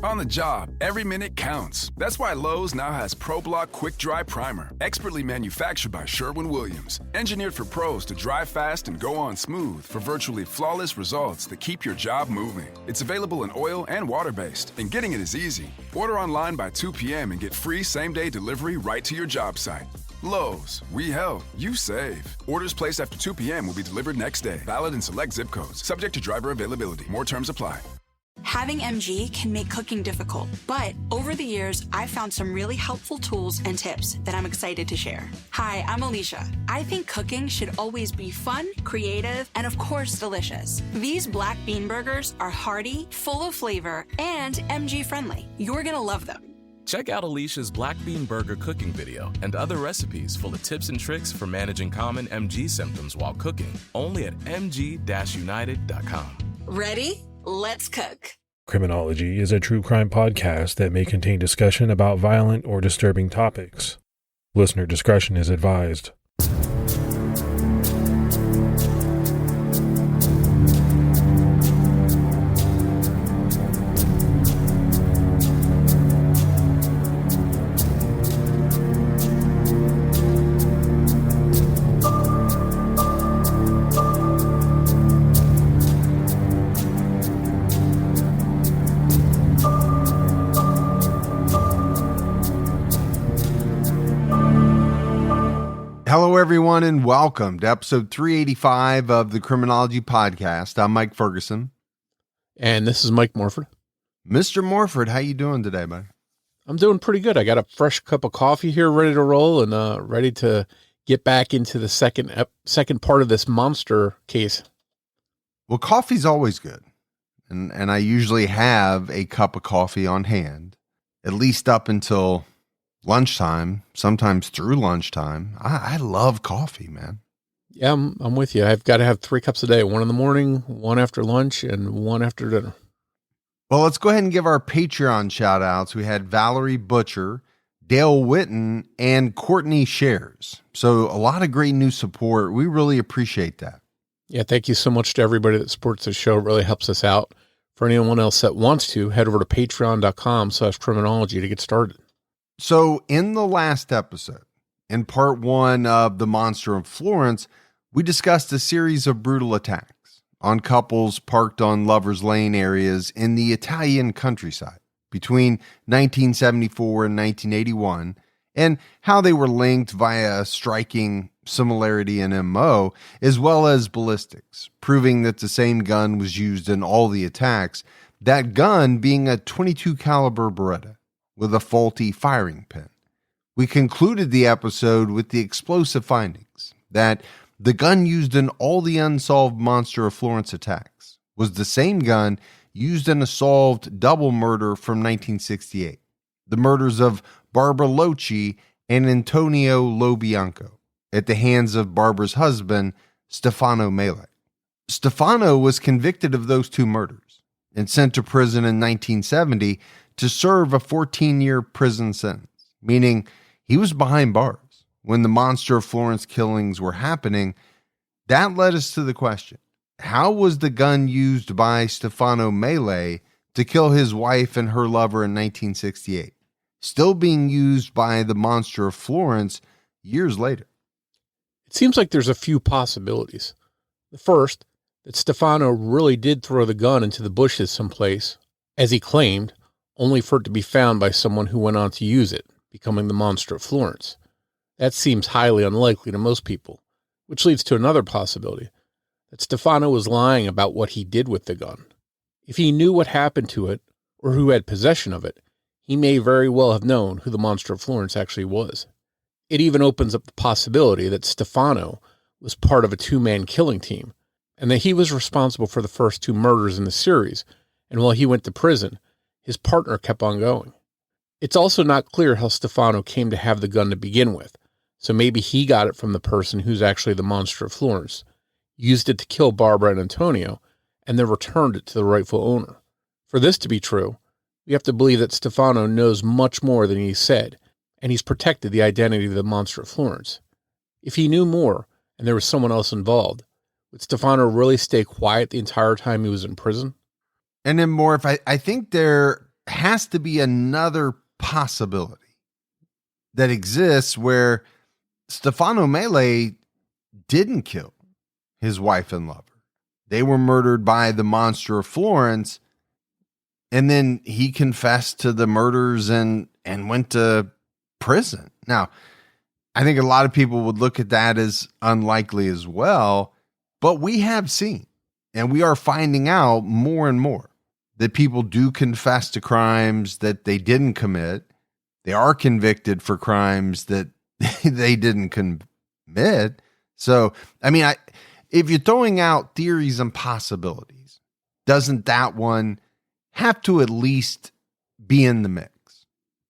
On the job, every minute counts. That's why Lowe's now has ProBlock Quick Dry Primer, expertly manufactured by Sherwin-Williams. Engineered for pros to dry fast and go on smooth for virtually flawless results that keep your job moving. It's available in oil and water-based, and getting it is easy. Order online by 2 p.m. and get free same-day delivery right to your job site. Lowe's, we help, you save. Orders placed after 2 p.m. will be delivered next day. Valid in select zip codes. Subject to driver availability. More terms apply. Having MG can make cooking difficult, but over the years, I've found some really helpful tools and tips that I'm excited to share. Hi, I'm Alicia. I think cooking should always be fun, creative, and of course, delicious. These black bean burgers are hearty, full of flavor, and MG friendly. You're gonna love them. Check out Alicia's Black Bean Burger cooking video and other recipes full of tips and tricks for managing common MG symptoms while cooking, only at mg-united.com. Ready? Let's cook. Criminology is a true crime podcast that may contain discussion about violent or disturbing topics. Listener discretion is advised. Hello, everyone, and welcome to episode 385 of the Criminology podcast. I'm Mike Ferguson. And this is Mike Morford. Mr. Morford, how you doing today, buddy? I'm doing pretty good. I got a fresh cup of coffee here ready to roll and ready to get back into the second part of this monster case. Well, coffee's always good. And I usually have a cup of coffee on hand, at least up until lunchtime, sometimes through lunchtime. I love coffee, man. Yeah, I'm with you. I've got to have 3 cups a day, 1 in the morning, 1 after lunch, and 1 after dinner. Well, let's go ahead and give our Patreon shout outs. We had Valerie Butcher, Dale Witten, and Courtney Shares. So a lot of great new support. We really appreciate that. Yeah, thank you so much to everybody that supports the show. It really helps us out. For anyone else that wants to, head over to patreon.com/criminology to get started. So in the last episode, in part 1 of the Monster of Florence, we discussed a series of brutal attacks on couples parked on Lover's Lane areas in the Italian countryside between 1974 and 1981, and how they were linked via a striking similarity in MO, as well as ballistics, proving that the same gun was used in all the attacks, that gun being a .22 caliber Beretta with a faulty firing pin. We concluded the episode with the explosive findings that the gun used in all the unsolved Monster of Florence attacks was the same gun used in a solved double murder from 1968, the murders of Barbara Locci and Antonio Lobianco at the hands of Barbara's husband, Stefano Mele. Stefano was convicted of those 2 murders and sent to prison in 1970 to serve a 14-year prison sentence, meaning he was behind bars when the Monster of Florence killings were happening. That led us to the question, how was the gun used by Stefano Mele to kill his wife and her lover in 1968, still being used by the Monster of Florence years later? It seems like there's a few possibilities. The first, that Stefano really did throw the gun into the bushes someplace, as he claimed, only for it to be found by someone who went on to use it, becoming the Monster of Florence. That seems highly unlikely to most people, which leads to another possibility, that Stefano was lying about what he did with the gun. If he knew what happened to it, or who had possession of it, he may very well have known who the Monster of Florence actually was. It even opens up the possibility that Stefano was part of a 2-man killing team, and that he was responsible for the first 2 murders in the series, and while he went to prison, his partner kept on going. It's also not clear how Stefano came to have the gun to begin with, so maybe he got it from the person who's actually the Monster of Florence, used it to kill Barbara and Antonio, and then returned it to the rightful owner. For this to be true, we have to believe that Stefano knows much more than he said, and he's protected the identity of the Monster of Florence. If he knew more, and there was someone else involved, would Stefano really stay quiet the entire time he was in prison? And then Morf, I think there has to be another possibility that exists where Stefano Mele didn't kill his wife and lover. They were murdered by the Monster of Florence, and then he confessed to the murders and went to prison. Now, I think a lot of people would look at that as unlikely as well, but we have seen, and we are finding out more and more, that people do confess to crimes that they didn't commit. They are convicted for crimes that they didn't commit. So, I mean, if you're throwing out theories and possibilities, doesn't that one have to at least be in the mix?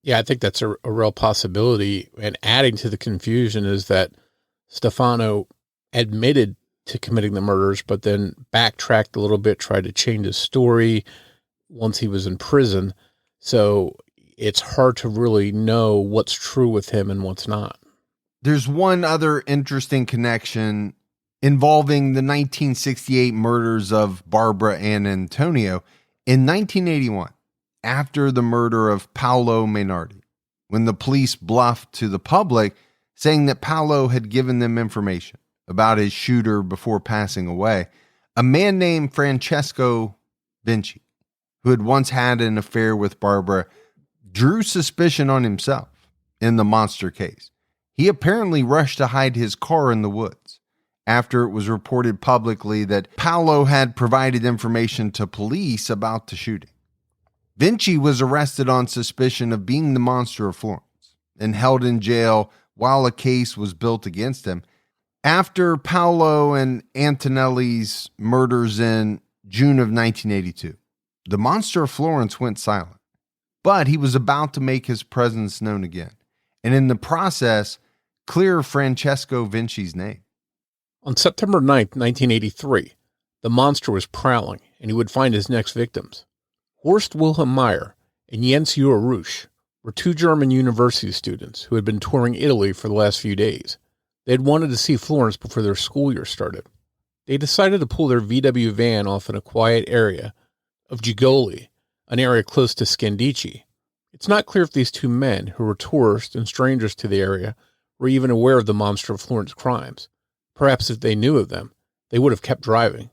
Yeah, I think that's a real possibility. And adding to the confusion is that Stefano admitted to committing the murders, but then backtracked a little bit, tried to change his story once he was in prison. So it's hard to really know what's true with him and what's not. There's one other interesting connection involving the 1968 murders of Barbara and Antonio. In 1981, after the murder of Paolo Mainardi, when the police bluffed to the public, saying that Paolo had given them information about his shooter before passing away, a man named Francesco Vinci, who had once had an affair with Barbara, drew suspicion on himself in the monster case. He apparently rushed to hide his car in the woods after it was reported publicly that Paolo had provided information to police about the shooting. Vinci was arrested on suspicion of being the Monster of Florence and held in jail while a case was built against him. After Paolo and Antonelli's murders in June of 1982, the Monster of Florence went silent, but he was about to make his presence known again, and in the process, clear Francesco Vinci's name. On September 9th, 1983, the monster was prowling, and he would find his next victims. Horst Wilhelm Meyer and Jens Rusch were two German university students who had been touring Italy for the last few days. They had wanted to see Florence before their school year started. They decided to pull their VW van off in a quiet area of Gigoli, an area close to Scandici. It's not clear if these two men, who were tourists and strangers to the area, were even aware of the Monster of Florence crimes. Perhaps if they knew of them, they would have kept driving.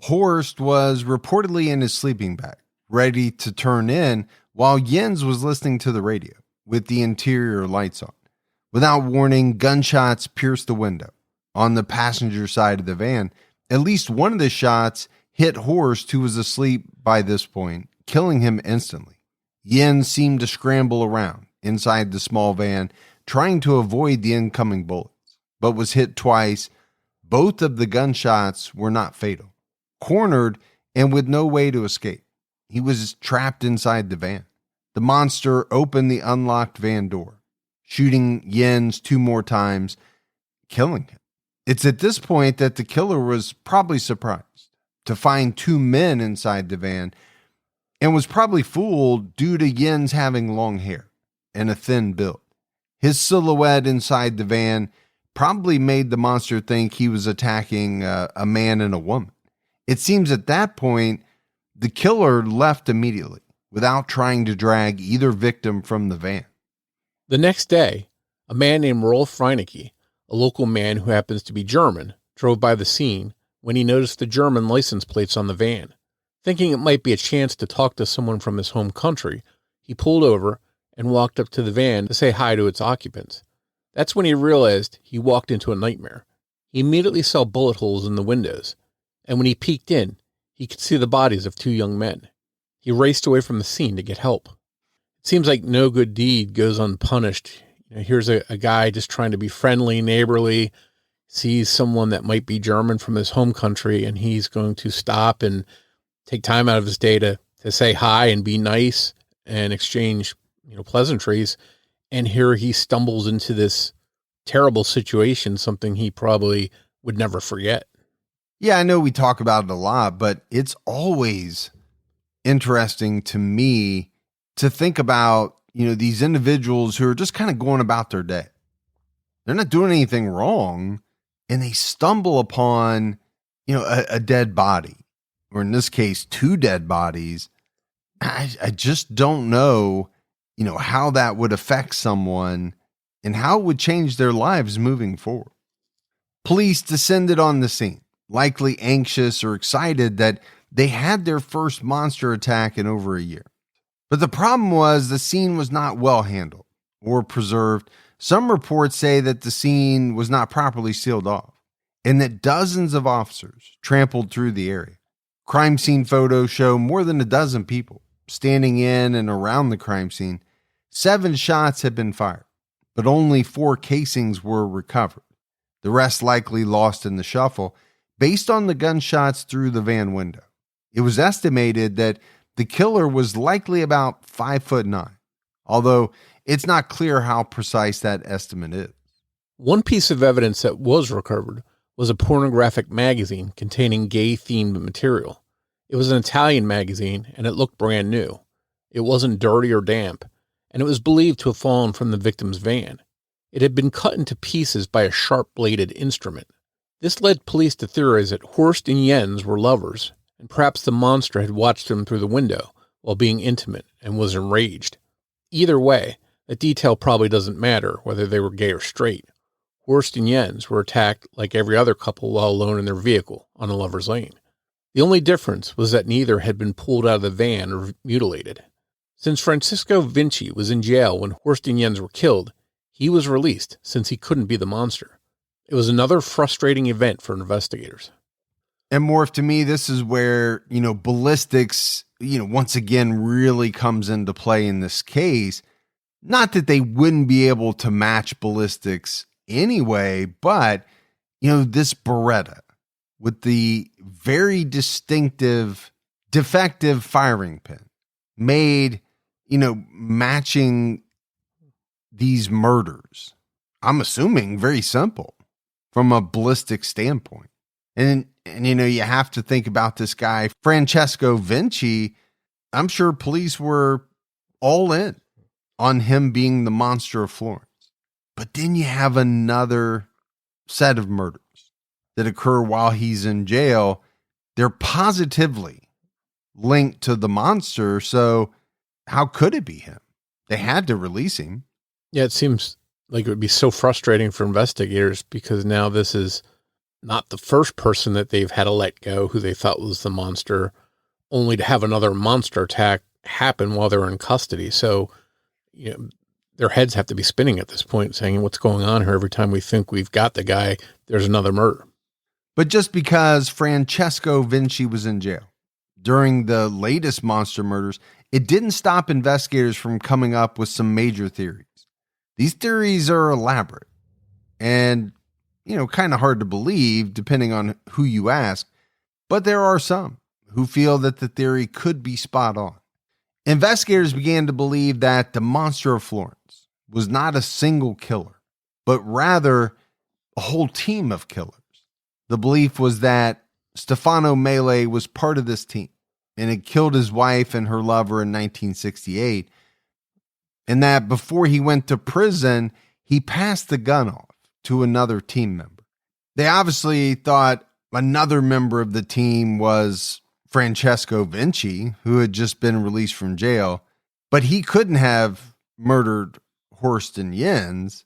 Horst was reportedly in his sleeping bag, ready to turn in, while Jens was listening to the radio with the interior lights on. Without warning, gunshots pierced the window on the passenger side of the van. At least one of the shots hit Horst, who was asleep by this point, killing him instantly. Jens seemed to scramble around inside the small van, trying to avoid the incoming bullets, but was hit twice. Both of the gunshots were not fatal. Cornered and with no way to escape, he was trapped inside the van. The monster opened the unlocked van door, shooting Jens 2 more times, killing him. It's at this point that the killer was probably surprised to find 2 men inside the van, and was probably fooled due to Jens having long hair and a thin build. His silhouette inside the van probably made the monster think he was attacking a man and a woman. It seems at that point, the killer left immediately without trying to drag either victim from the van. The next day, a man named Rolf Reinecke, a local man who happens to be German, drove by the scene when he noticed the German license plates on the van. Thinking it might be a chance to talk to someone from his home country, he pulled over and walked up to the van to say hi to its occupants. That's when he realized he walked into a nightmare. He immediately saw bullet holes in the windows, and when he peeked in, he could see the bodies of 2 young men. He raced away from the scene to get help. It seems like no good deed goes unpunished. Here's a guy just trying to be friendly, neighborly, sees someone that might be German from his home country, and he's going to stop and take time out of his day to say hi and be nice and exchange, pleasantries. And here he stumbles into this terrible situation, something he probably would never forget. Yeah, I know we talk about it a lot, but it's always interesting to me to think about, these individuals who are just kind of going about their day. They're not doing anything wrong, and they stumble upon, a dead body, or in this case, 2 dead bodies. I just don't know, how that would affect someone and how it would change their lives moving forward. Police descended on the scene, likely anxious or excited that they had their first monster attack in over a year. But the problem was the scene was not well handled or preserved. Some reports say that the scene was not properly sealed off and that dozens of officers trampled through the area. Crime scene photos show more than a dozen people standing in and around the crime scene. 7 shots had been fired, but only 4 casings were recovered. The rest likely lost in the shuffle based on the gunshots through the van window. It was estimated that the killer was likely about 5'9", although it's not clear how precise that estimate is. One piece of evidence that was recovered was a pornographic magazine containing gay-themed material. It was an Italian magazine, and it looked brand new. It wasn't dirty or damp, and it was believed to have fallen from the victim's van. It had been cut into pieces by a sharp-bladed instrument. This led police to theorize that Horst and Jens were lovers, and perhaps the monster had watched them through the window while being intimate and was enraged. Either way, that detail probably doesn't matter whether they were gay or straight. Horst and Jens were attacked like every other couple while alone in their vehicle on a lover's lane. The only difference was that neither had been pulled out of the van or mutilated. Since Francisco Vinci was in jail when Horst and Jens were killed, he was released since he couldn't be the monster. It was another frustrating event for investigators. And Morf, to me, this is where, ballistics, once again really comes into play in this case. Not that they wouldn't be able to match ballistics anyway, but, this Beretta with the very distinctive, defective firing pin made, matching these murders, I'm assuming very simple from a ballistic standpoint. And you have to think about this guy, Francesco Vinci. I'm sure police were all in on him being the Monster of Florence. But then you have another set of murders that occur while he's in jail. They're positively linked to the monster. So how could it be him? They had to release him. Yeah, it seems like it would be so frustrating for investigators because now this is not the first person that they've had to let go who they thought was the monster, only to have another monster attack happen while they're in custody. So, their heads have to be spinning at this point saying, what's going on here? Every time we think we've got the guy, there's another murder. But just because Francesco Vinci was in jail during the latest monster murders, it didn't stop investigators from coming up with some major theories. These theories are elaborate and, kind of hard to believe depending on who you ask, but there are some who feel that the theory could be spot on. Investigators began to believe that the Monster of Florence was not a single killer, but rather a whole team of killers. The belief was that Stefano Mele was part of this team and had killed his wife and her lover in 1968, and that before he went to prison, he passed the gun off to another team member. They obviously thought another member of the team was Francesco Vinci, who had just been released from jail, but he couldn't have murdered Horst and Jens.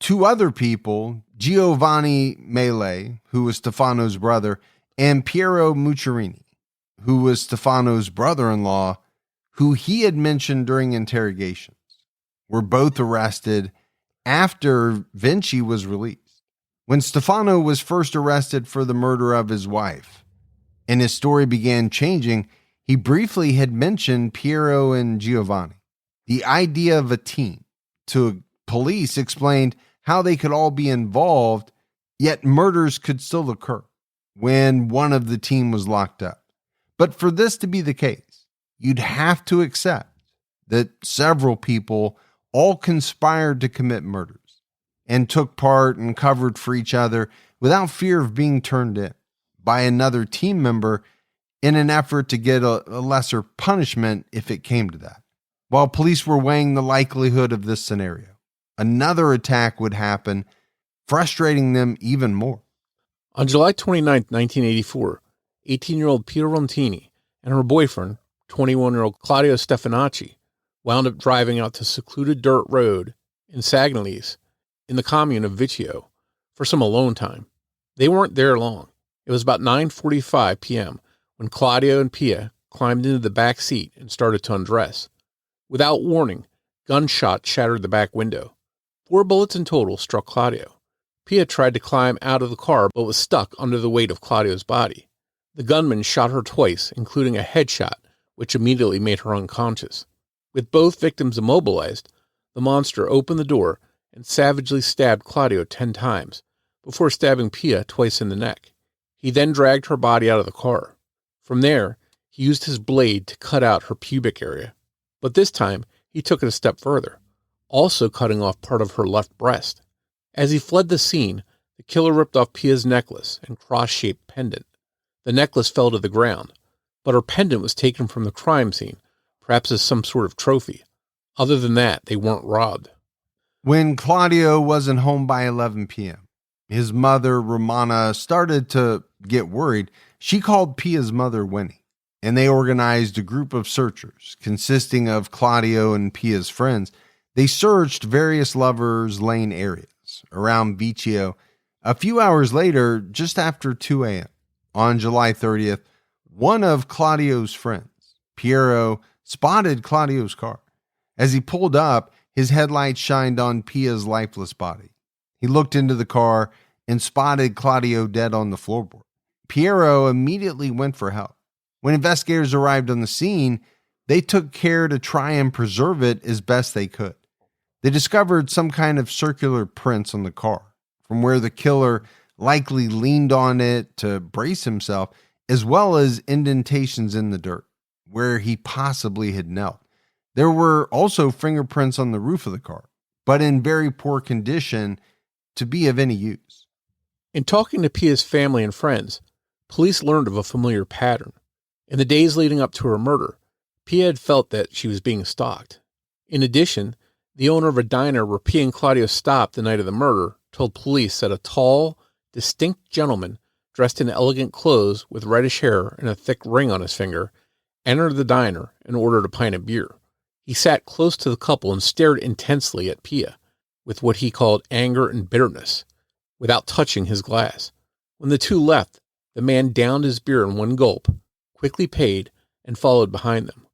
2 other people, Giovanni Mele, who was Stefano's brother, and Piero Mucciarini, who was Stefano's brother-in-law, who he had mentioned during interrogations, were both arrested after Vinci was released. When Stefano was first arrested for the murder of his wife, and his story began changing, he briefly had mentioned Piero and Giovanni. The idea of a team to police explained how they could all be involved, yet murders could still occur when one of the team was locked up. But for this to be the case, you'd have to accept that several people all conspired to commit murders and took part and covered for each other without fear of being turned in by another team member in an effort to get a lesser punishment if it came to that. While police were weighing the likelihood of this scenario, another attack would happen, frustrating them even more. On July 29, 1984, 18-year-old Pietrontini and her boyfriend, 21-year-old Claudio Stefanacci wound up driving out to secluded dirt road in Sagnalese in the commune of Vicchio for some alone time. They weren't there long. It was about 9:45 p.m. when Claudio and Pia climbed into the back seat and started to undress. Without warning, gunshots shattered the back window. 4 bullets in total struck Claudio. Pia tried to climb out of the car but was stuck under the weight of Claudio's body. The gunman shot her twice, including a headshot, which immediately made her unconscious. With both victims immobilized, the monster opened the door and savagely stabbed Claudio 10 times, before stabbing Pia twice in the neck. He then dragged her body out of the car. From there, he used his blade to cut out her pubic area. But this time, he took it a step further, also cutting off part of her left breast. As he fled the scene, the killer ripped off Pia's necklace and cross-shaped pendant. The necklace fell to the ground, but her pendant was taken from the crime scene, perhaps as some sort of trophy. Other than that, they weren't robbed. When Claudio wasn't home by 11 p.m., his mother, Romana, started to get worried. She called Pia's mother, Winnie, and they organized a group of searchers consisting of Claudio and Pia's friends. They searched various Lovers Lane areas around Vicchio. A few hours later, just after 2 a.m., on July 30th, one of Claudio's friends, Piero, spotted Claudio's car. As he pulled up, his headlights shined on Pia's lifeless body. He looked into the car and spotted Claudio dead on the floorboard. Piero immediately went for help. When investigators arrived on the scene, they took care to try and preserve it as best they could. They discovered some kind of circular prints on the car, from where the killer likely leaned on it to brace himself, as well as indentations in the dirt, where he possibly had knelt. There were also fingerprints on the roof of the car, but in very poor condition to be of any use. In talking to Pia's family and friends, police learned of a familiar pattern. In the days leading up to her murder, Pia had felt that she was being stalked. In addition, the owner of a diner where Pia and Claudio stopped the night of the murder told police that a tall, distinct gentleman dressed in elegant clothes with reddish hair and a thick ring on his finger entered the diner and ordered a pint of beer. He sat close to the couple and stared intensely at Pia with what he called anger and bitterness, without touching his glass. When the two left, the man downed his beer in one gulp, quickly paid, and followed behind them.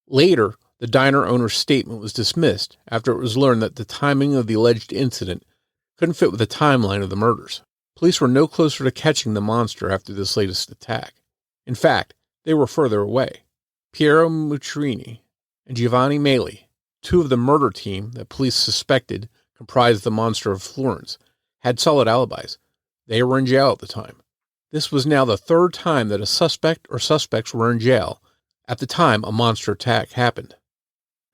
Later, the diner owner's statement was dismissed after it was learned that the timing of the alleged incident couldn't fit with the timeline of the murders. Police were no closer to catching the monster after this latest attack. In fact, they were further away. Piero Muccirini and Giovanni Meli, 2 of the murder team that police suspected comprised the Monster of Florence, had solid alibis. They were in jail at the time. This was now the 3rd time that a suspect or suspects were in jail at the time a monster attack happened.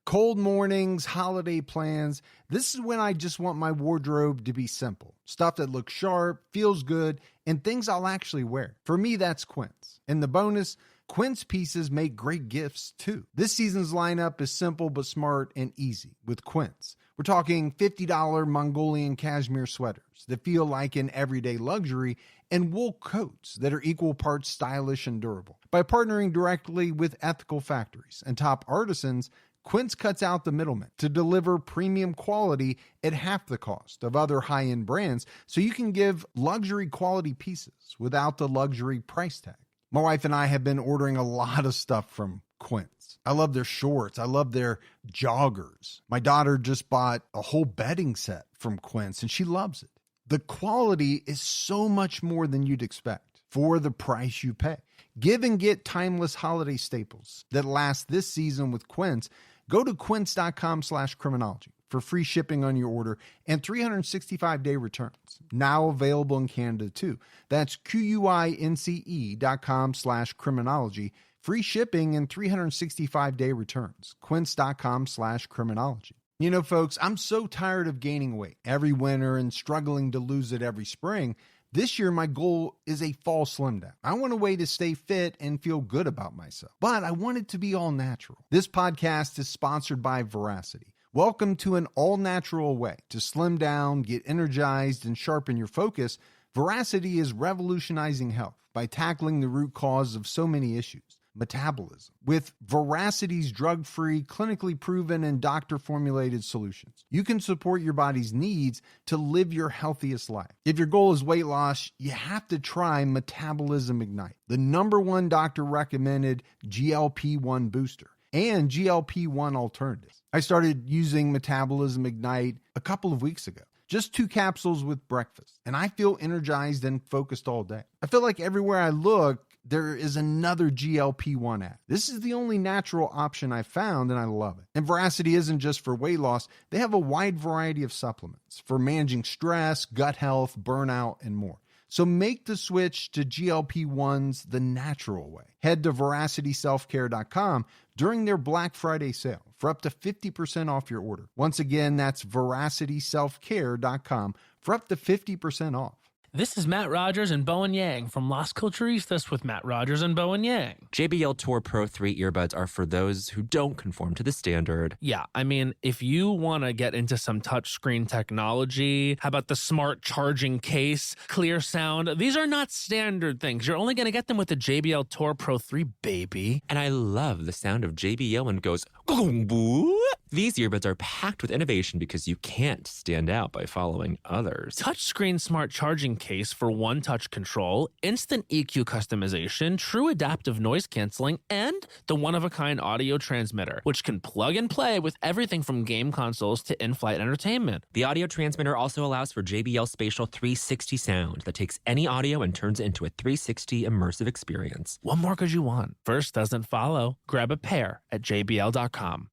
Cold mornings, holiday plans. This is when I just want my wardrobe to be simple. Stuff that looks sharp, feels good, and things I'll actually wear. For me, that's Quince. And the bonus, Quince pieces make great gifts too. This season's lineup is simple but smart and easy with Quince. We're talking $50 Mongolian cashmere sweaters that feel like an everyday luxury and wool coats that are equal parts stylish and durable. By partnering directly with ethical factories and top artisans, Quince cuts out the middleman to deliver premium quality at half the cost of other high-end brands, so you can give luxury quality pieces without the luxury price tag. My wife and I have been ordering a lot of stuff from Quince. I love their shorts. I love their joggers. My daughter just bought a whole bedding set from Quince, and she loves it. The quality is so much more than you'd expect for the price you pay. Give and get timeless holiday staples that last this season with Quince. Go to quince.com/criminology for free shipping on your order and 365-day returns. Now available in Canada too. That's QUINCE.com/criminology. Free shipping and 365-day returns. Quince.com/criminology. You know, folks, I'm so tired of gaining weight every winter and struggling to lose it every spring. This year, my goal is a fall slim down. I want a way to stay fit and feel good about myself, but I want it to be all natural. This podcast is sponsored by Veracity. Welcome to an all-natural way to slim down, get energized, and sharpen your focus. Veracity is revolutionizing health by tackling the root cause of so many issues. metabolism with Veracity's drug-free, clinically proven, and doctor-formulated solutions. You can support your body's needs to live your healthiest life. If your goal is weight loss, you have to try Metabolism Ignite, the #1 doctor-recommended GLP-1 booster and GLP-1 alternatives. I started using Metabolism Ignite a couple of weeks ago. Just 2 capsules with breakfast, and I feel energized and focused all day. I feel like everywhere I look, there is another GLP-1 ad. This is the only natural option I found, and I love it. And Veracity isn't just for weight loss. They have a wide variety of supplements for managing stress, gut health, burnout, and more. So make the switch to GLP-1s the natural way. Head to veracityselfcare.com during their Black Friday sale for up to 50% off your order. Once again, that's veracityselfcare.com for up to 50% off. This is Matt Rogers and Bowen Yang from Las Culturistas with Matt Rogers and Bowen Yang. JBL Tour Pro 3 earbuds are for those who don't conform to the standard. Yeah, I mean, if you want to get into some touchscreen technology, how about the smart charging case, clear sound? These are not standard things. You're only going to get them with the JBL Tour Pro 3, baby. And I love the sound of JBL when it goes, "Gong-boo." These earbuds are packed with innovation because you can't stand out by following others. Touchscreen smart charging case for one-touch control, instant EQ customization, true adaptive noise canceling, and the one-of-a-kind audio transmitter, which can plug and play with everything from game consoles to in-flight entertainment. The audio transmitter also allows for JBL Spatial 360 sound that takes any audio and turns it into a 360 immersive experience. What more could you want? First doesn't follow. Grab a pair at jbl.com.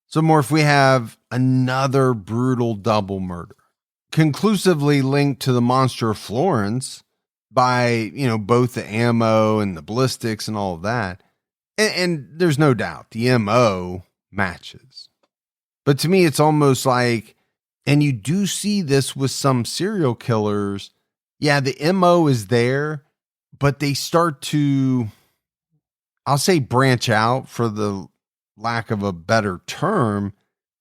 So, Morf, we have another brutal double murder, conclusively linked to the Monster of Florence by, both the ammo and the ballistics and all of that. And there's no doubt the MO matches. But to me, it's almost like, and you do see this with some serial killers, yeah, the MO is there, but they start to, I'll say, branch out, for the lack of a better term.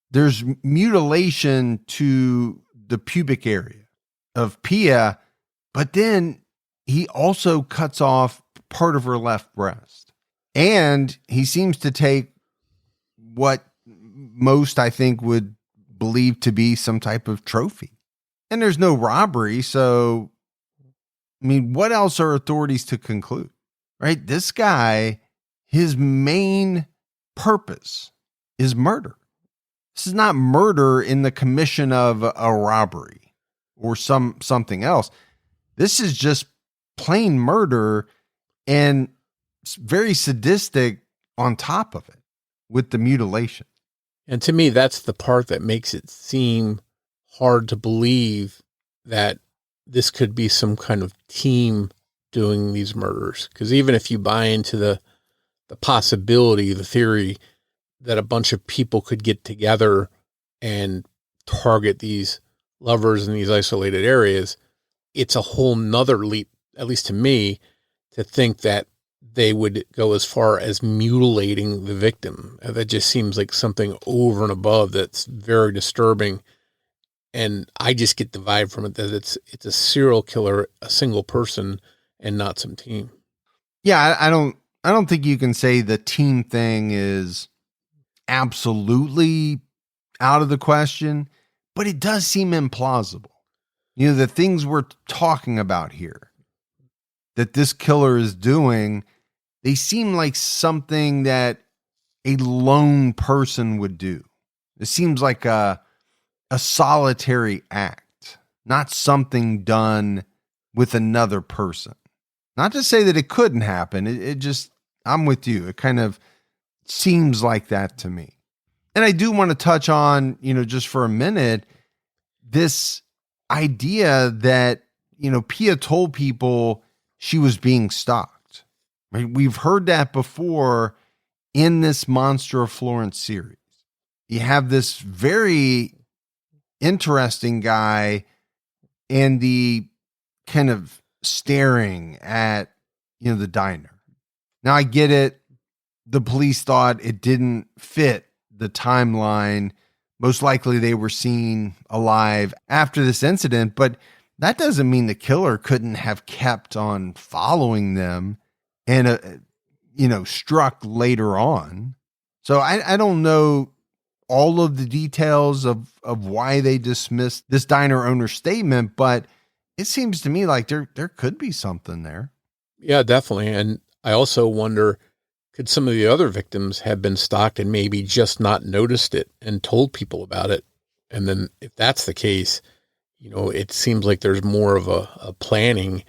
There's mutilation to the pubic area of Pia, but then he also cuts off part of her left breast. And he seems to take what most, I think, would believe to be some type of trophy. And there's no robbery, so, I mean, what else are authorities to conclude, right? This guy, his main purpose is murder. This is not murder in the commission of a robbery or something else. This is just plain murder, and very sadistic on top of it with the mutilation. And to me, that's the part that makes it seem hard to believe that this could be some kind of team doing these murders. Because even if you buy into the possibility, the theory that a bunch of people could get together and target these lovers in these isolated areas, it's a whole nother leap, at least to me, to think that they would go as far as mutilating the victim. That just seems like something over and above that's very disturbing. And I just get the vibe from it that it's a serial killer, a single person, and not some team. Yeah, I don't think you can say the team thing is absolutely out of the question, but it does seem implausible. The things we're talking about here that this killer is doing, they seem like something that a lone person would do. It seems like a solitary act, not something done with another person. Not to say that it couldn't happen. It just, I'm with you. It kind of seems like that to me. And I do want to touch on, just for a minute, this idea that, Pia told people she was being stalked. Right? We've heard that before in this Monster of Florence series. You have this very interesting guy and the kind of staring at, the diner. Now I get it. The police thought it didn't fit the timeline. Most likely they were seen alive after this incident, but that doesn't mean the killer couldn't have kept on following them and struck later on. So I don't know all of the details of why they dismissed this diner owner's statement, but it seems to me like there could be something there. Yeah, definitely. And I also wonder, could some of the other victims have been stalked and maybe just not noticed it and told people about it? And then if that's the case, it seems like there's more of a planning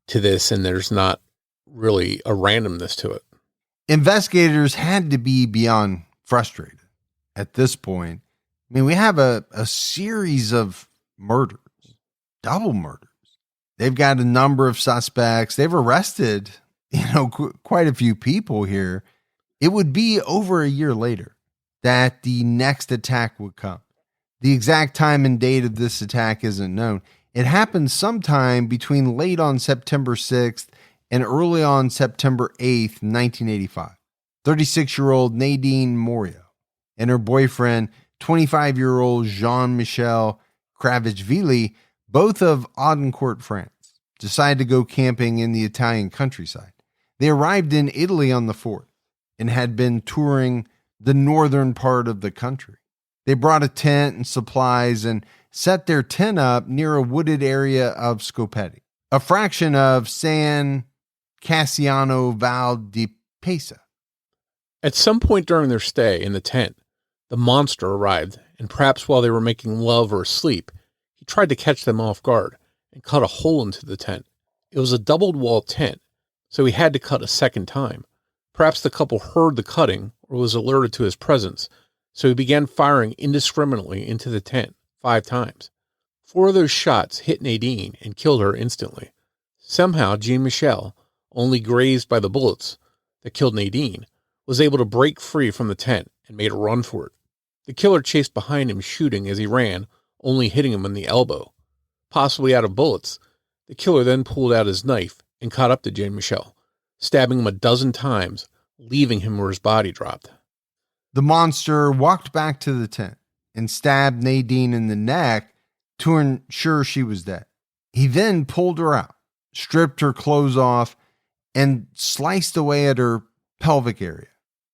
to this, and there's not really a randomness to it. Investigators had to be beyond frustrated at this point. I mean, we have a series of murders, double murders. They've got a number of suspects. They've arrested, quite a few people here. It would be over a year later that the next attack would come. The exact time and date of this attack isn't known. It happened sometime between late on September 6th and early on September 8th, 1985. 36-year-old Nadine Morio and her boyfriend, 25-year-old Jean-Michel Kravitchvili, both of Audincourt, France, decided to go camping in the Italian countryside. They arrived in Italy on the 4th and had been touring the northern part of the country. They brought a tent and supplies and set their tent up near a wooded area of Scopetti, a fraction of San Cassiano Val di Pesa. At some point during their stay in the tent, the monster arrived, and perhaps while they were making love or asleep, he tried to catch them off guard and cut a hole into the tent. It was a doubled-wall tent, so he had to cut a second time. Perhaps the couple heard the cutting or was alerted to his presence, so he began firing indiscriminately into the tent 5 times. 4 of those shots hit Nadine and killed her instantly. Somehow, Jean-Michel, only grazed by the bullets that killed Nadine, was able to break free from the tent and made a run for it. The killer chased behind him, shooting as he ran, only hitting him in the elbow. Possibly out of bullets, the killer then pulled out his knife and caught up to Jean-Michel, stabbing him 12 times, leaving him where his body dropped. The monster walked back to the tent and stabbed Nadine in the neck to ensure she was dead. He then pulled her out, stripped her clothes off, and sliced away at her pelvic area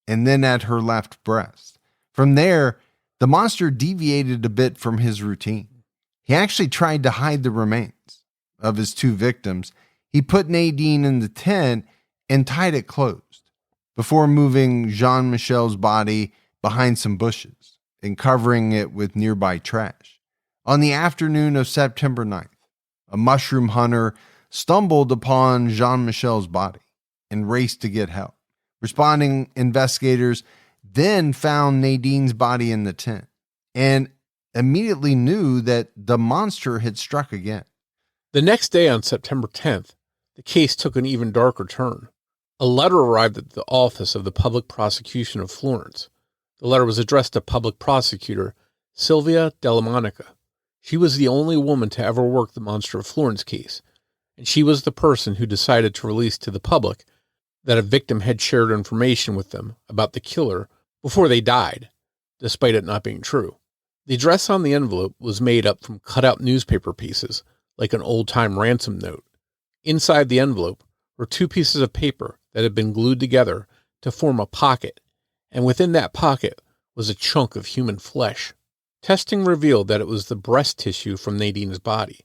and then at her left breast. From there, the monster deviated a bit from his routine. He actually tried to hide the remains of his 2 victims. He put Nadine in the tent and tied it closed before moving Jean-Michel's body behind some bushes and covering it with nearby trash. On the afternoon of September 9th, a mushroom hunter stumbled upon Jean-Michel's body and raced to get help. Responding investigators then found Nadine's body in the tent and immediately knew that the monster had struck again. The next day, on September 10th, the case took an even darker turn. A letter arrived at the office of the public prosecution of Florence. The letter was addressed to public prosecutor Silvia Della Monica. She was the only woman to ever work the Monster of Florence case, and she was the person who decided to release to the public that a victim had shared information with them about the killer before they died, despite it not being true. The address on the envelope was made up from cut-out newspaper pieces, like an old-time ransom note. Inside the envelope were 2 pieces of paper that had been glued together to form a pocket, and within that pocket was a chunk of human flesh. Testing revealed that it was the breast tissue from Nadine's body.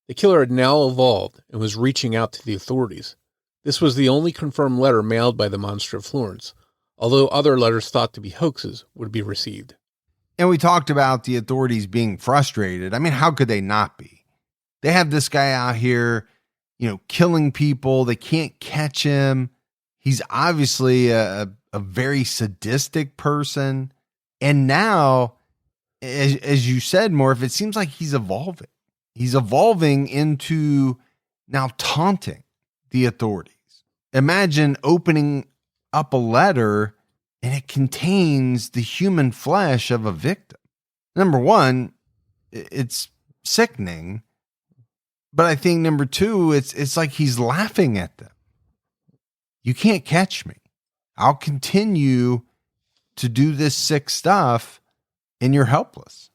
The killer had now evolved and was reaching out to the authorities. This was the only confirmed letter mailed by the Monster of Florence, although other letters thought to be hoaxes would be received. And we talked about the authorities being frustrated. I mean, how could they not be? They have this guy out here, killing people. They can't catch him. He's obviously a very sadistic person. And now, as you said, Morf, it seems like he's evolving. He's evolving into now taunting the authorities. Imagine opening up a letter and it contains the human flesh of a victim. Number one, it's sickening. But I think number 2, it's like he's laughing at them. You can't catch me. I'll continue to do this sick stuff and you're helpless.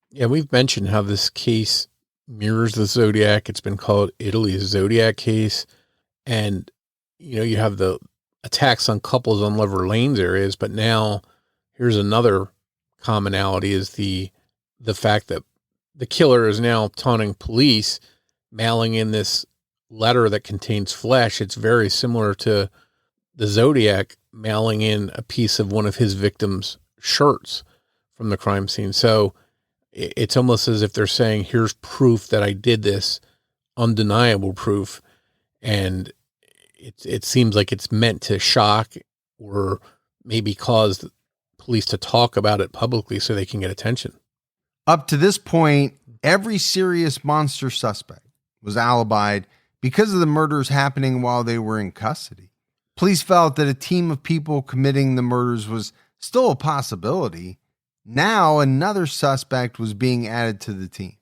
Yeah, we've mentioned how this case mirrors the Zodiac. It's been called Italy's Zodiac case. And, you have the attacks on couples on Lover Lanes areas, but now here's another commonality is the fact that the killer is now taunting police, mailing in this letter that contains flesh. It's very similar to the Zodiac mailing in a piece of one of his victims' shirts from the crime scene. So it's almost as if they're saying, here's proof that I did this, undeniable proof. And it seems like it's meant to shock or maybe cause police to talk about it publicly so they can get attention. Up to this point, every serious monster suspect was alibied because of the murders happening while they were in custody. Police felt that a team of people committing the murders was still a possibility. Now another suspect was being added to the team.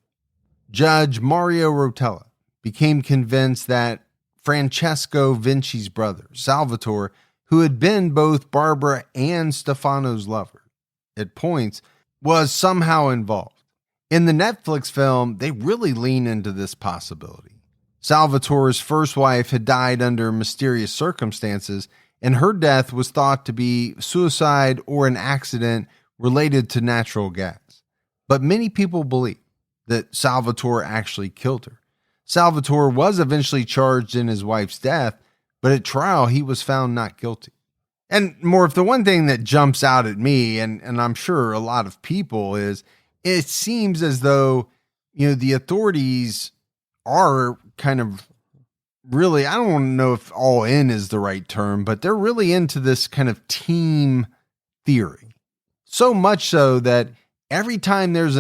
Judge Mario Rotella became convinced that Francesco Vinci's brother, Salvatore, who had been both Barbara and Stefano's lover at points, was somehow involved. In the Netflix film, they really lean into this possibility. Salvatore's first wife had died under mysterious circumstances, and her death was thought to be suicide or an accident related to natural gas. But many people believe that Salvatore actually killed her. Salvatore was eventually charged in his wife's death, but at trial he was found not guilty. And Morf, the one thing that jumps out at me, and I'm sure a lot of people, is it seems as though, the authorities are kind of really, I don't know if all in is the right term, but they're really into this kind of team theory. So much so that every time there's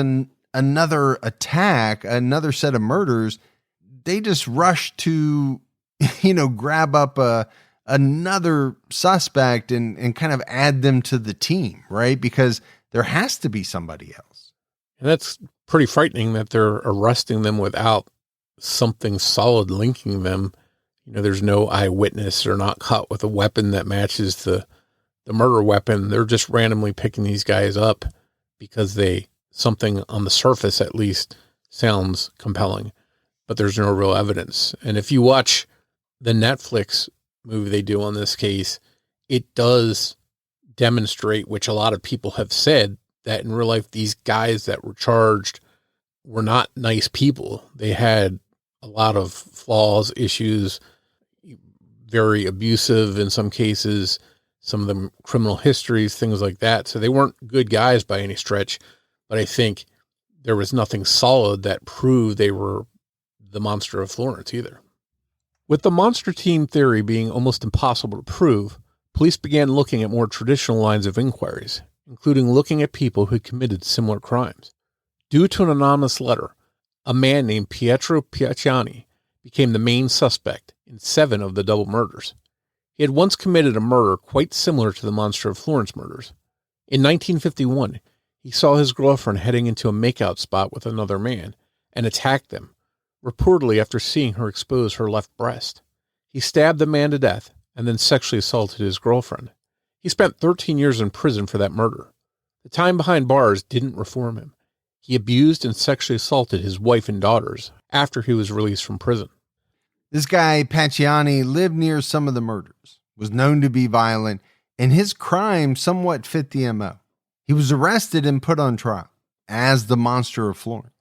another attack, another set of murders, they just rush to, grab up another suspect and kind of add them to the team, right? Because there has to be somebody else. And that's pretty frightening that they're arresting them without something solid linking them. There's no eyewitness. They're not caught with a weapon that matches the murder weapon. They're just randomly picking these guys up because something on the surface at least sounds compelling, but there's no real evidence. And if you watch the Netflix movie they do on this case, it does demonstrate, which a lot of people have said, that in real life, these guys that were charged were not nice people. They had a lot of flaws, issues, very abusive in some cases, some of them criminal histories, things like that. So they weren't good guys by any stretch, but I think there was nothing solid that proved they were the Monster of Florence either. With the monster team theory being almost impossible to prove, police began looking at more traditional lines of inquiries, including looking at people who committed similar crimes. Due to an anonymous letter, a man named Pietro Piacciani became the main suspect in 7 of the double murders. He had once committed a murder quite similar to the Monster of Florence murders. In 1951, he saw his girlfriend heading into a makeout spot with another man and attacked them, reportedly after seeing her expose her left breast. He stabbed the man to death and then sexually assaulted his girlfriend. He spent 13 years in prison for that murder. The time behind bars didn't reform him. He abused and sexually assaulted his wife and daughters after he was released from prison. This guy, Piacciani, lived near some of the murders, was known to be violent, and his crime somewhat fit the MO. He was arrested and put on trial as the Monster of Florence.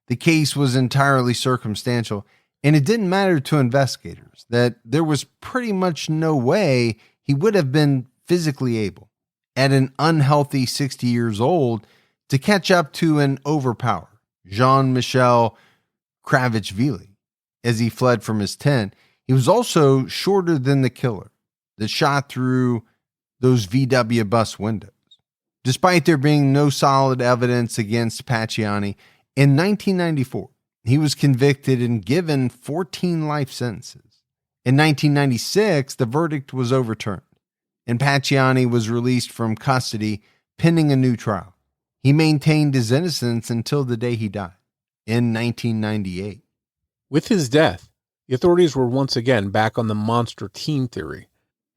The case was entirely circumstantial, and it didn't matter to investigators that there was pretty much no way he would have been physically able, at an unhealthy 60 years old, to catch up to and overpower Jean-Michel Kravitchvili as he fled from his tent. He was also shorter than the killer that shot through those VW bus windows. Despite there being no solid evidence against Piacciani, in 1994, he was convicted and given 14 life sentences. In 1996, the verdict was overturned, and Piacciani was released from custody pending a new trial. He maintained his innocence until the day he died, in 1998. With his death, the authorities were once again back on the monster team theory,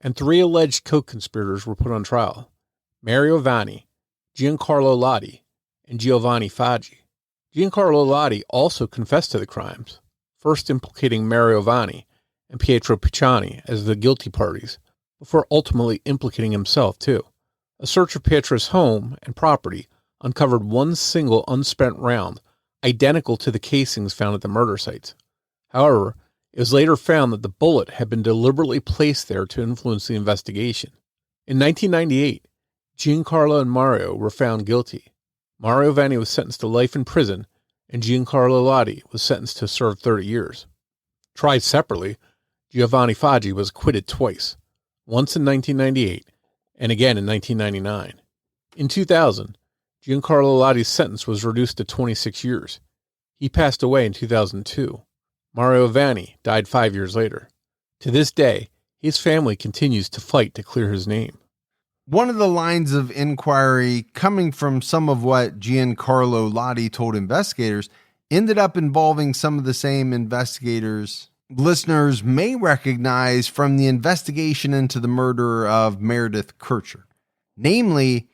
and 3 alleged co-conspirators were put on trial: Mario Vanni, Giancarlo Lodi, and Giovanni Faggi. Giancarlo Lodi also confessed to the crimes, first implicating Mario Vanni and Pietro Piacciani as the guilty parties, before ultimately implicating himself too. A search of Pietro's home and property uncovered one single unspent round, identical to the casings found at the murder sites. However, it was later found that the bullet had been deliberately placed there to influence the investigation. In 1998, Giancarlo and Mario were found guilty. Mario Vanni was sentenced to life in prison, and Giancarlo Lodi was sentenced to serve 30 years. Tried separately, Giovanni Faggi was acquitted twice, once in 1998 and again in 1999. In 2000, Giancarlo Lodi's sentence was reduced to 26 years. He passed away in 2002. Mario Vanni died 5 years later. To this day, his family continues to fight to clear his name. One of the lines of inquiry coming from some of what Giancarlo Lodi told investigators ended up involving some of the same investigators listeners may recognize from the investigation into the murder of Meredith Kircher, namely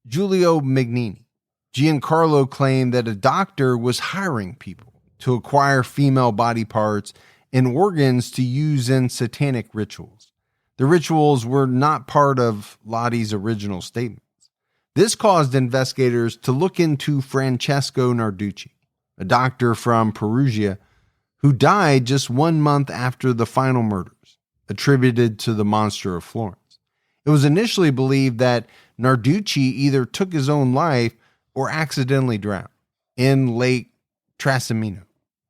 Giulio Mignini. Giancarlo claimed that a doctor was hiring people to acquire female body parts and organs to use in satanic rituals. The rituals were not part of Lodi's original statements. This caused investigators to look into Francesco Narducci, a doctor from Perugia who died just 1 month after the final murders, attributed to the Monster of Florence. It was initially believed that Narducci either took his own life or accidentally drowned in Lake Trasimeno.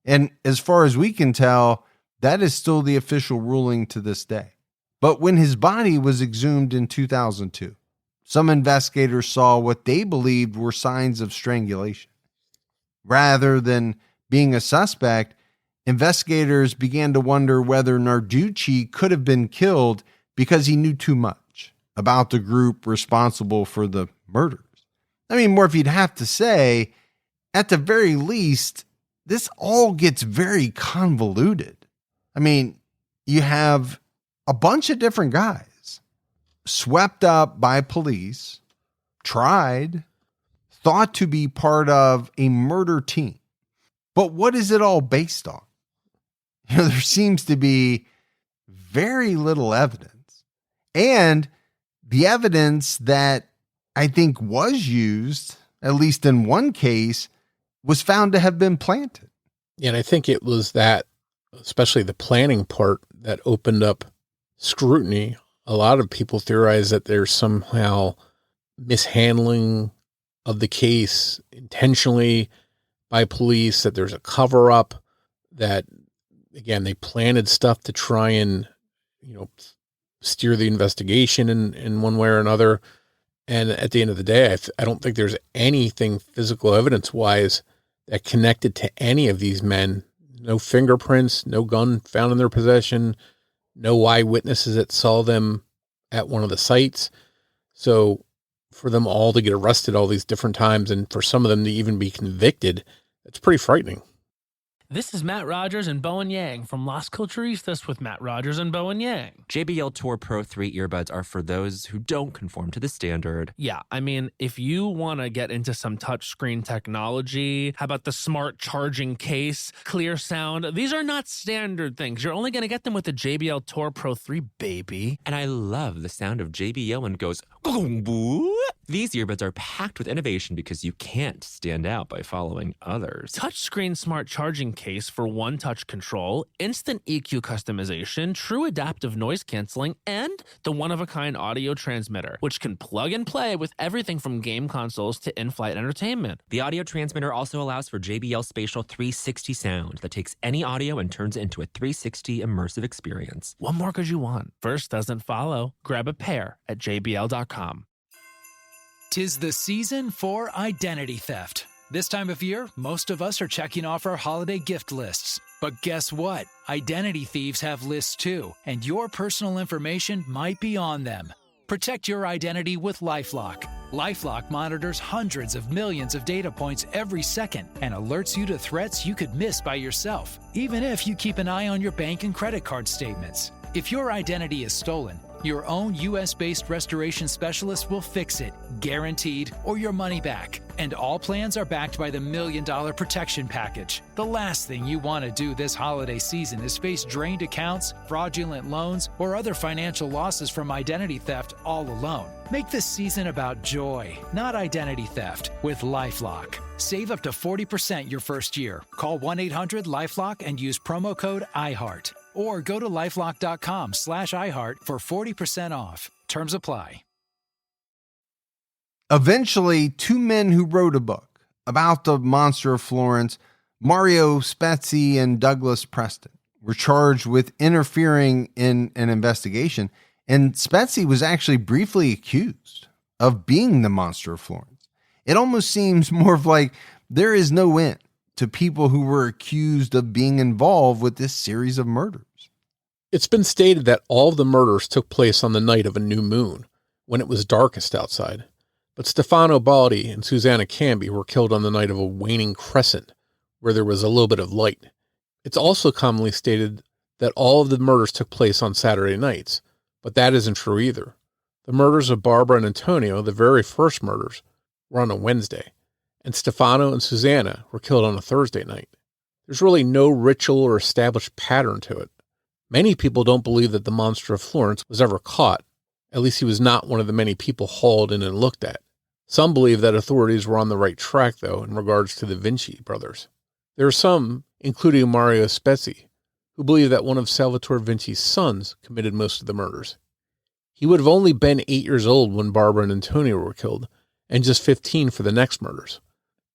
And as far as we can tell, that is still the official ruling to this day. But when his body was exhumed in 2002, some investigators saw what they believed were signs of strangulation. Rather than being a suspect, investigators began to wonder whether Narducci could have been killed because he knew too much about the group responsible for the murders. I mean, Morf, you'd have to say, at the very least, this all gets very convoluted. I mean, you have a bunch of different guys swept up by police, tried, thought to be part of a murder team. But what is it all based on? You know, there seems to be very little evidence. And the evidence that I think was used, at least in one case, was found to have been planted. Yeah, and I think it was that, especially the planning part, that opened up scrutiny. A lot of people theorize that there's somehow mishandling of the case intentionally by police, that there's a cover-up, that, again, they planted stuff to try and, steer the investigation in one way or another. And at the end of the day, I don't think there's anything physical evidence-wise that connected to any of these men. No fingerprints, no gun found in their possession, no eyewitnesses that saw them at one of the sites. So for them all to get arrested all these different times and for some of them to even be convicted, it's pretty frightening. This is Matt Rogers and Bowen Yang from Las Culturistas with Matt Rogers and Bowen Yang. JBL Tour Pro 3 earbuds are for those who don't conform to the standard. Yeah, I mean, if you want to get into some touchscreen technology, how about the smart charging case, clear sound? These are not standard things. You're only going to get them with the JBL Tour Pro 3, baby. And I love the sound of JBL when it goes, "Gong-boo." These earbuds are packed with innovation because you can't stand out by following others. Touchscreen smart charging case for one-touch control, instant EQ customization, true adaptive noise canceling, and the one-of-a-kind audio transmitter, which can plug and play with everything from game consoles to in-flight entertainment. The audio transmitter also allows for JBL Spatial 360 sound that takes any audio and turns it into a 360 immersive experience. What more could you want? First doesn't follow. Grab a pair at jbl.com. 'Tis the season for identity theft. This time of year, most of us are checking off our holiday gift lists. But guess what? Identity thieves have lists too, and your personal information might be on them. Protect your identity with LifeLock. LifeLock monitors hundreds of millions of data points every second and alerts you to threats you could miss by yourself, even if you keep an eye on your bank and credit card statements. If your identity is stolen, Your own U.S.-based restoration specialist will fix it, guaranteed, or your money back. And all plans are backed by the $1 Million Protection Package. The last thing you want to do this holiday season is face drained accounts, fraudulent loans, or other financial losses from identity theft all alone. Make this season about joy, not identity theft, with LifeLock. Save up to 40% your first year. Call 1-800-LifeLock and use promo code IHEART. Or go to lifelock.com/iHeart for 40% off. Terms apply. Eventually, two men who wrote a book about the Monster of Florence, Mario Spezzi and Douglas Preston, were charged with interfering in an investigation, and Spezzi was actually briefly accused of being the Monster of Florence. It almost seems more of like there is no end to people who were accused of being involved with this series of murders. It's been stated that all of the murders took place on the night of a new moon, when it was darkest outside. But Stefano Baldi and Susanna Cambi were killed on the night of a waning crescent, where there was a little bit of light. It's also commonly stated that all of the murders took place on Saturday nights, but that isn't true either. The murders of Barbara and Antonio, the very first murders, were on a Wednesday, and Stefano and Susanna were killed on a Thursday night. There's really no ritual or established pattern to it. Many people don't believe that the Monster of Florence was ever caught. At least he was not one of the many people hauled in and looked at. Some believe that authorities were on the right track, though, in regards to the Vinci brothers. There are some, including Mario Spezzi, who believe that one of Salvatore Vinci's sons committed most of the murders. He would have only been 8 years old when Barbara and Antonio were killed, and just 15 for the next murders.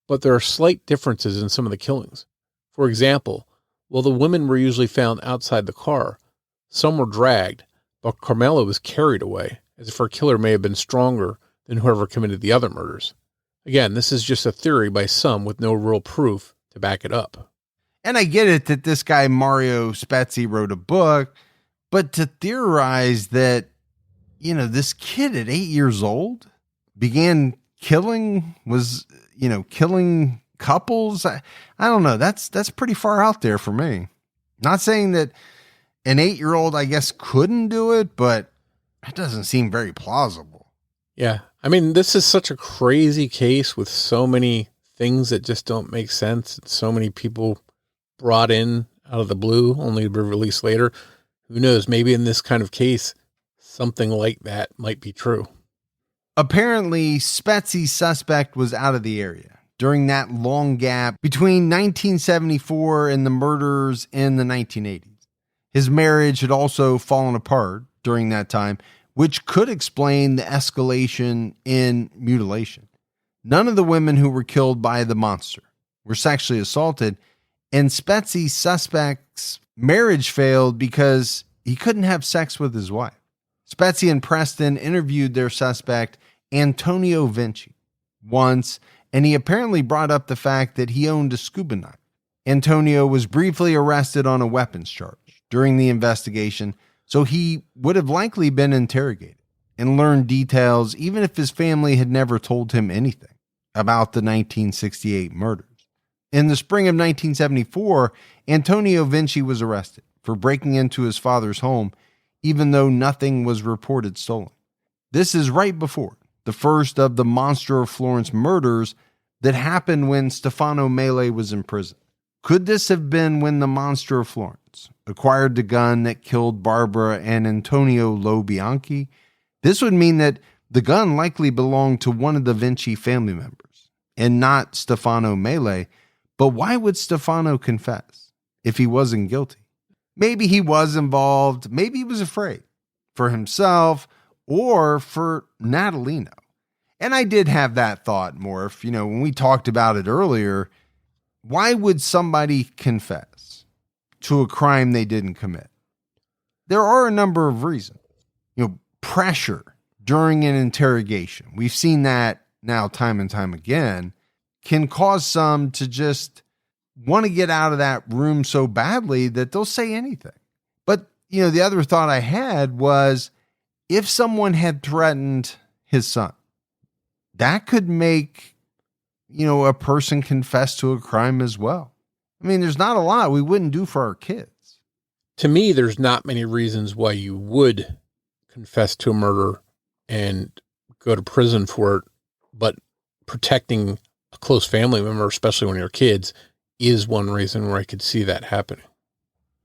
But there are slight differences in some of the killings. For example, while the women were usually found outside the car, some were dragged, but Carmela was carried away, as if her killer may have been stronger than whoever committed the other murders. Again, this is just a theory by some with no real proof to back it up. And I get it that this guy Mario Spezzi wrote a book, but to theorize that, this kid at 8 years old began killing couples. I don't know. That's pretty far out there for me. Not saying that an 8-year-old, I guess, couldn't do it, but it doesn't seem very plausible. Yeah. I mean, this is such a crazy case with so many things that just don't make sense. So many people brought in out of the blue, only to be released later. Who knows? Maybe in this kind of case, something like that might be true. Apparently, Spezzi's suspect was out of the area during that long gap between 1974 and the murders in the 1980s. His marriage had also fallen apart during that time, which could explain the escalation in mutilation. None of the women who were killed by the monster were sexually assaulted, and Spezzi's suspect's marriage failed because he couldn't have sex with his wife. Spezzi and Preston interviewed their suspect, Antonio Vinci, once, and he apparently brought up the fact that he owned a scuba knife. Antonio was briefly arrested on a weapons charge during the investigation, so he would have likely been interrogated and learned details even if his family had never told him anything about the 1968 murders. In the spring of 1974, Antonio Vinci was arrested for breaking into his father's home, even though nothing was reported stolen. This is right before the first of the Monster of Florence murders that happened when Stefano Mele was in prison. Could this have been when the Monster of Florence acquired the gun that killed Barbara and Antonio Lo Bianchi? This would mean that the gun likely belonged to one of the Vinci family members and not Stefano Mele. But why would Stefano confess if he wasn't guilty? Maybe he was involved. Maybe he was afraid for himself or for Natalino. And I did have that thought, Morf, when we talked about it earlier. Why would somebody confess to a crime they didn't commit? There are a number of reasons. Pressure during an interrogation. We've seen that now time and time again, can cause some to just want to get out of that room so badly that they'll say anything. But, the other thought I had was if someone had threatened his son, that could make, a person confess to a crime as well. I mean, there's not a lot we wouldn't do for our kids. To me, there's not many reasons why you would confess to a murder and go to prison for it, but protecting a close family member, especially when you're kids, is one reason where I could see that happening.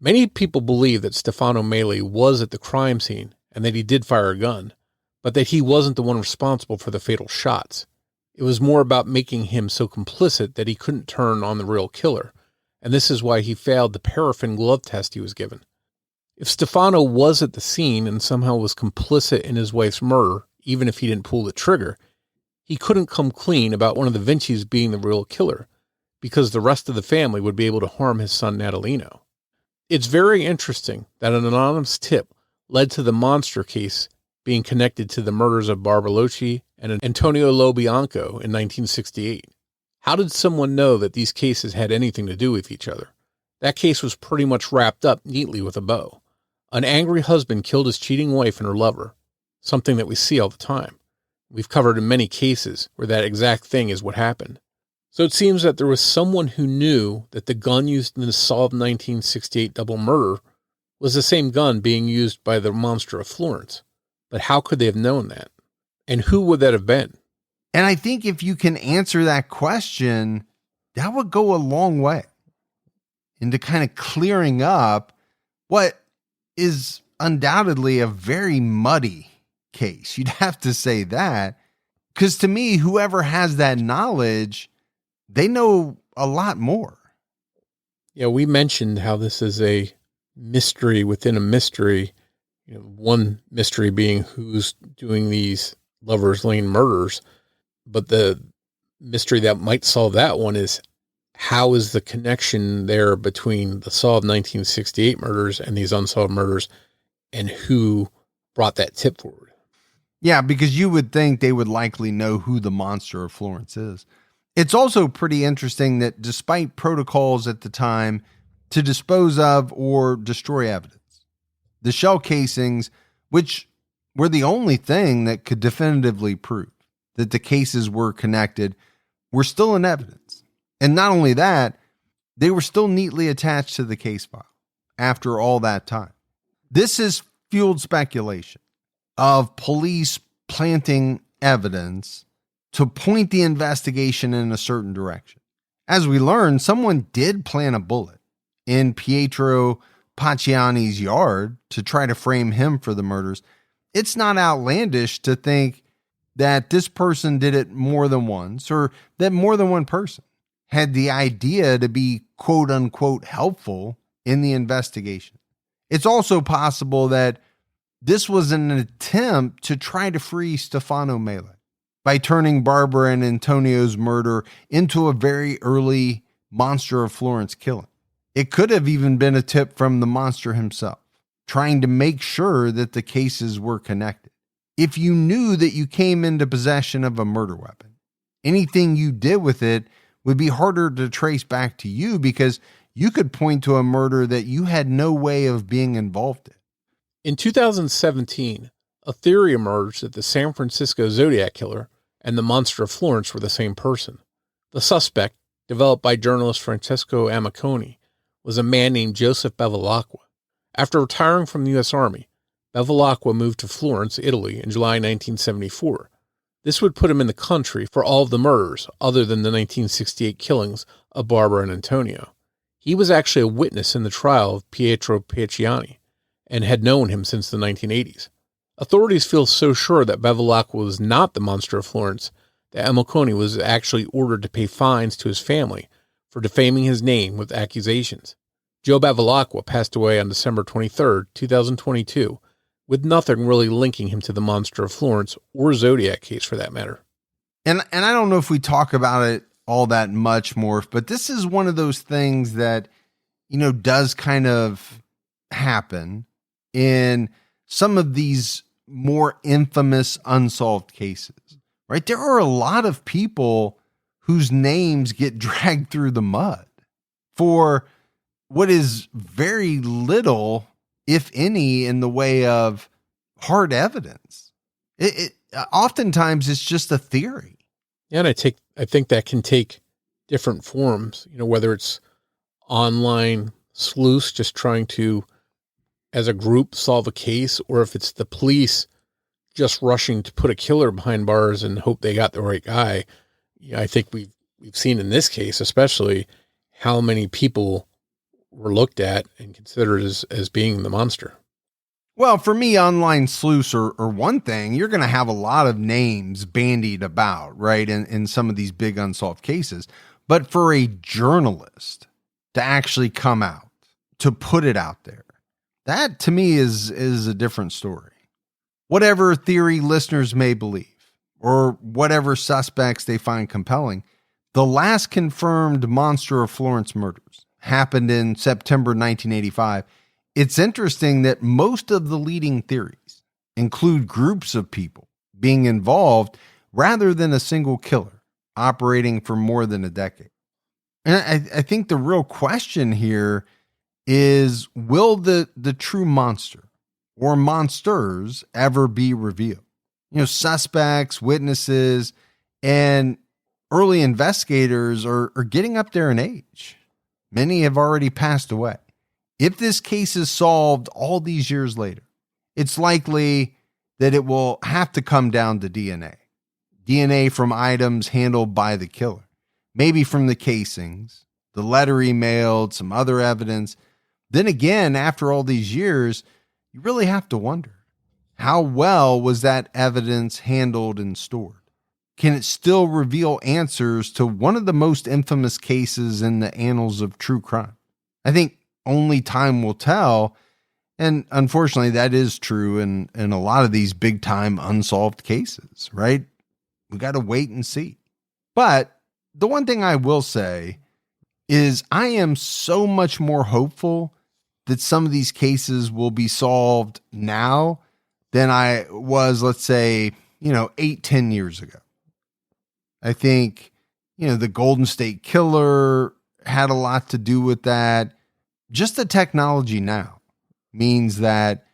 Many people believe that Stefano Mele was at the crime scene and that he did fire a gun, but that he wasn't the one responsible for the fatal shots. It was more about making him so complicit that he couldn't turn on the real killer, and this is why he failed the paraffin glove test he was given. If Stefano was at the scene and somehow was complicit in his wife's murder, even if he didn't pull the trigger, he couldn't come clean about one of the Vincis being the real killer, because the rest of the family would be able to harm his son Natalino. It's very interesting that an anonymous tip led to the monster case being connected to the murders of Bartolocci and Antonio Lobianco in 1968. How did someone know that these cases had anything to do with each other? That case was pretty much wrapped up neatly with a bow. An angry husband killed his cheating wife and her lover, something that we see all the time. We've covered in many cases where that exact thing is what happened. So it seems that there was someone who knew that the gun used in the solved 1968 double murder was the same gun being used by the Monster of Florence. But how could they have known that? And who would that have been? And I think if you can answer that question, that would go a long way into kind of clearing up what is undoubtedly a very muddy case. You'd have to say that, because to me, whoever has that knowledge, they know a lot more. Yeah, we mentioned how this is a mystery within a mystery. You know, one mystery being who's doing these Lover's Lane murders, but the mystery that might solve that one is how is the connection there between the solved 1968 murders and these unsolved murders, and who brought that tip forward? Yeah, because you would think they would likely know who the Monster of Florence is. It's also pretty interesting that despite protocols at the time to dispose of or destroy evidence, the shell casings, which were the only thing that could definitively prove that the cases were connected, were still in evidence. And not only that, they were still neatly attached to the case file after all that time. This has fueled speculation of police planting evidence to point the investigation in a certain direction. As we learned, someone did plant a bullet in Pietro Pacciani's yard to try to frame him for the murders. It's not outlandish to think that this person did it more than once, or that more than one person had the idea to be quote unquote helpful in the investigation. It's also possible that this was an attempt to try to free Stefano Mele by turning Barbara and Antonio's murder into a very early Monster of Florence killing. It could have even been a tip from the monster himself, trying to make sure that the cases were connected. If you knew that you came into possession of a murder weapon, anything you did with it would be harder to trace back to you, because you could point to a murder that you had no way of being involved in. In 2017, a theory emerged that the San Francisco Zodiac killer and the Monster of Florence were the same person. The suspect, developed by journalist Francesco Amiconi, was a man named Joseph Bevilacqua. After retiring from the U.S. Army, Bevilacqua moved to Florence, Italy in July 1974. This would put him in the country for all of the murders, other than the 1968 killings of Barbara and Antonio. He was actually a witness in the trial of Pietro Pacciani and had known him since the 1980s. Authorities feel so sure that Bevilacqua was not the Monster of Florence that Amiconi was actually ordered to pay fines to his family for defaming his name with accusations. Joe Bevilacqua passed away on December 23, 2022, with nothing really linking him to the Monster of Florence or Zodiac case for that matter. And I don't know if we talk about it all that much, Morf, but this is one of those things that, does kind of happen in some of these more infamous unsolved cases, right? There are a lot of people whose names get dragged through the mud for what is very little, if any, in the way of hard evidence. It oftentimes it's just a theory. Yeah, and I think that can take different forms, whether it's online sleuths just trying to as a group solve a case, or if it's the police just rushing to put a killer behind bars and hope they got the right guy. I think we've seen in this case, especially, how many people were looked at and considered as being the monster. Well, for me, online sleuths are one thing. You're going to have a lot of names bandied about, right, in some of these big unsolved cases. But for a journalist to actually come out, to put it out there, that to me is a different story. Whatever theory listeners may believe, or whatever suspects they find compelling, the last confirmed Monster of Florence murders happened in September 1985. It's interesting that most of the leading theories include groups of people being involved rather than a single killer operating for more than a decade. And I think the real question here is, will the true monster or monsters ever be revealed? Suspects, witnesses, and early investigators are getting up there in age. Many have already passed away. If this case is solved all these years later, it's likely that it will have to come down to DNA. DNA from items handled by the killer, maybe from the casings, the letter he mailed, some other evidence. Then again, after all these years, you really have to wonder, how well was that evidence handled and stored? Can it still reveal answers to one of the most infamous cases in the annals of true crime? I think only time will tell. And unfortunately, that is true in a lot of these big time unsolved cases, right? We got to wait and see. But the one thing I will say is I am so much more hopeful that some of these cases will be solved now than I was, let's say, 8-10 years ago. I think, the Golden State Killer had a lot to do with that. Just the technology now means that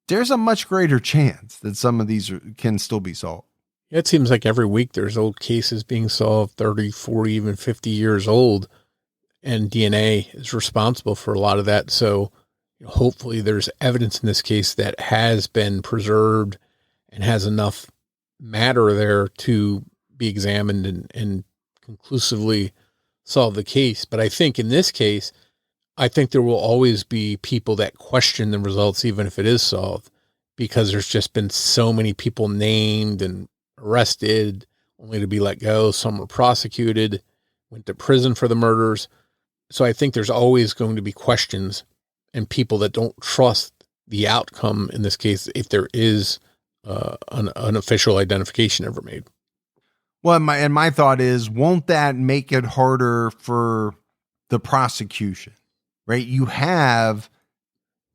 there's a much greater chance that some of these can still be solved. It seems like every week there's old cases being solved, 30, 40, even 50 years old, and DNA is responsible for a lot of that. So hopefully there's evidence in this case that has been preserved and has enough matter there to be examined and conclusively solve the case. But I think in this case, I think there will always be people that question the results, even if it is solved, because there's just been so many people named and arrested only to be let go. Some were prosecuted, went to prison for the murders. So I think there's always going to be questions and people that don't trust the outcome in this case, if there is an official identification ever made. Well, my thought is, won't that make it harder for the prosecution, right? You have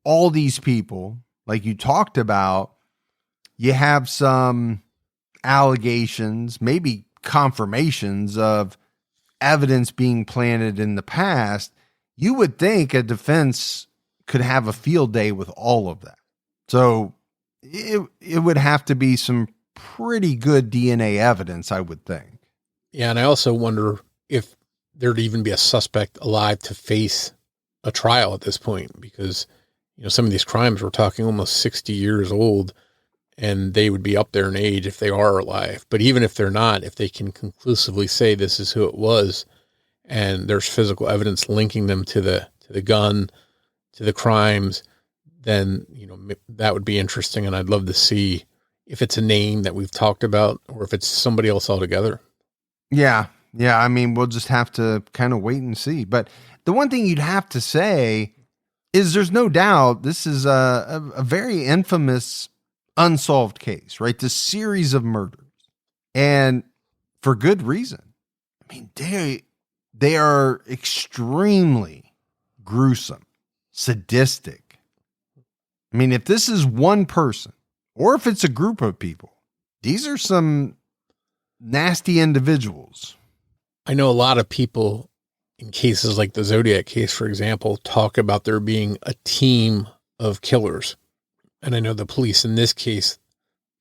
all these people, like you talked about, you have some allegations, maybe confirmations of evidence being planted in the past. You would think a defense could have a field day with all of that. So it would have to be some pretty good DNA evidence, I would think. Yeah, and I also wonder if there'd even be a suspect alive to face a trial at this point, because some of these crimes, we're talking almost 60 years old, and they would be up there in age if they are alive. But even if they're not, if they can conclusively say this is who it was, and there's physical evidence linking them to the gun, to the crimes, then that would be interesting, and I'd love to see if it's a name that we've talked about or if it's somebody else altogether. Yeah. I mean, we'll just have to kind of wait and see. But the one thing you'd have to say is there's no doubt this is a very infamous unsolved case, right? This series of murders, and for good reason. I mean, they are extremely gruesome, sadistic. I mean, if this is one person, or if it's a group of people, these are some nasty individuals. I know a lot of people in cases like the Zodiac case, for example, talk about there being a team of killers. And I know the police in this case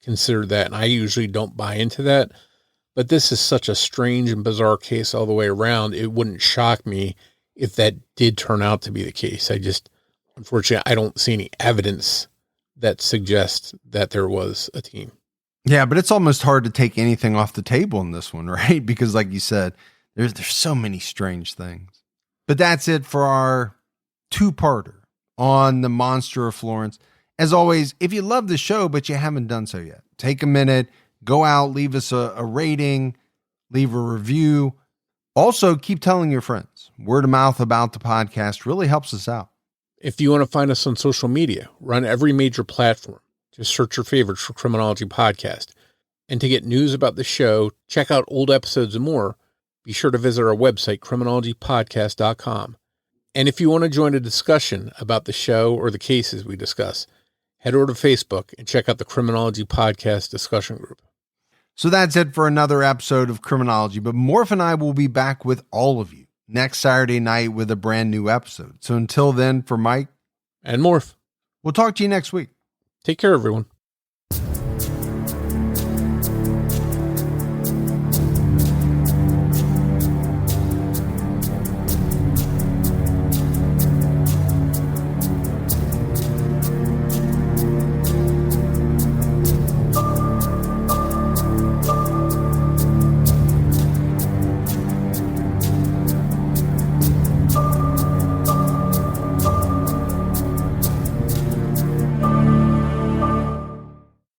consider that, and I usually don't buy into that. But this is such a strange and bizarre case all the way around. It wouldn't shock me if that did turn out to be the case. I just Unfortunately, I don't see any evidence that suggests that there was a team. Yeah, but it's almost hard to take anything off the table in this one, right? Because like you said, there's so many strange things. But that's it for our two-parter on the Monster of Florence. As always, if you love the show, but you haven't done so yet, take a minute, go out, leave us a rating, leave a review. Also, keep telling your friends. Word of mouth about the podcast really helps us out. If you want to find us on social media, we're on every major platform. Just search your favorites for Criminology Podcast. And to get news about the show, check out old episodes and more, be sure to visit our website, criminologypodcast.com. And if you want to join a discussion about the show or the cases we discuss, head over to Facebook and check out the Criminology Podcast discussion group. So that's it for another episode of Criminology, but Morf and I will be back with all of you next Saturday night with a brand new episode. So until then, for Mike and Morf, we'll talk to you next week. Take care, everyone.